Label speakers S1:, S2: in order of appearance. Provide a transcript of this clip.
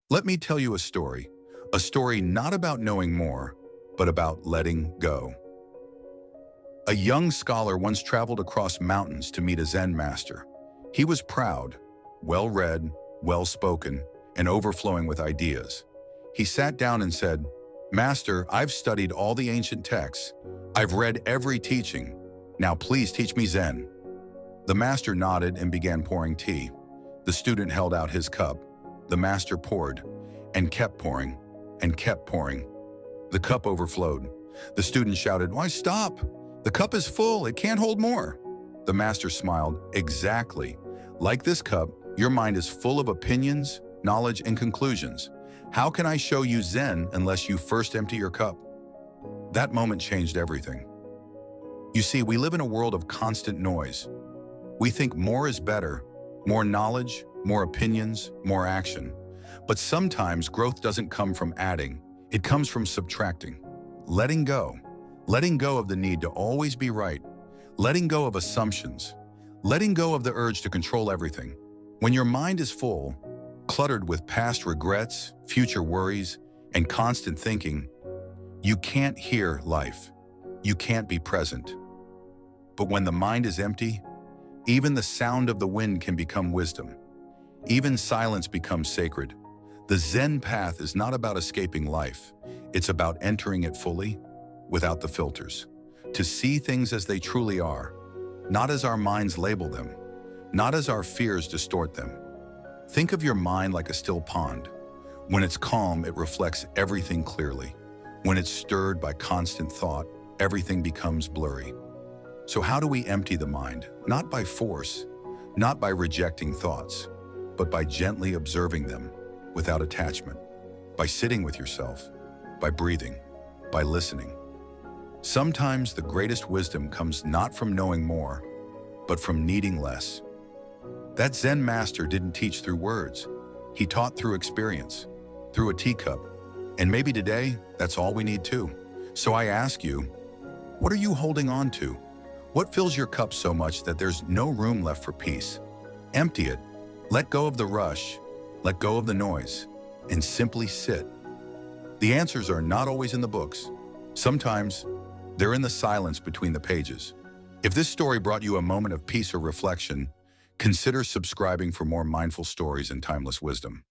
S1: Let me tell you a story not about knowing more, but about letting go. A young scholar once traveled across mountains to meet a Zen master. He was proud, well-read, well-spoken, and overflowing with ideas. He sat down and said, "Master, I've studied all the ancient texts. I've read every teaching. Now please teach me Zen." The master nodded and began pouring tea. The student held out his cup. The master poured, and kept pouring, and kept pouring. The cup overflowed. The student shouted, "Why stop? The cup is full, it can't hold more." The master smiled, "Exactly. Like this cup, your mind is full of opinions, knowledge, and conclusions. How can I show you Zen unless you first empty your cup?" That moment changed everything. You see, we live in a world of constant noise. We think more is better, more knowledge, more opinions, more action. But sometimes growth doesn't come from adding, it comes from subtracting. Letting go. Letting go of the need to always be right. Letting go of assumptions. Letting go of the urge to control everything. When your mind is full, cluttered with past regrets, future worries, and constant thinking, you can't hear life. You can't be present. But when the mind is empty, even the sound of the wind can become wisdom. Even silence becomes sacred. The Zen path is not about escaping life. It's about entering it fully, without the filters. To see things as they truly are, not as our minds label them, not as our fears distort them. Think of your mind like a still pond. When it's calm, it reflects everything clearly. When it's stirred by constant thought, everything becomes blurry. So how do we empty the mind? Not by force, not by rejecting thoughts, but by gently observing them without attachment, by sitting with yourself, by breathing, by listening. Sometimes the greatest wisdom comes not from knowing more, but from needing less. That Zen master didn't teach through words. He taught through experience, through a teacup. And maybe today, that's all we need too. So I ask you, what are you holding on to? What fills your cup so much that there's no room left for peace? Empty it. Let go of the rush. Let go of the noise. And simply sit. The answers are not always in the books. Sometimes, they're in the silence between the pages. If this story brought you a moment of peace or reflection, consider subscribing for more mindful stories and timeless wisdom.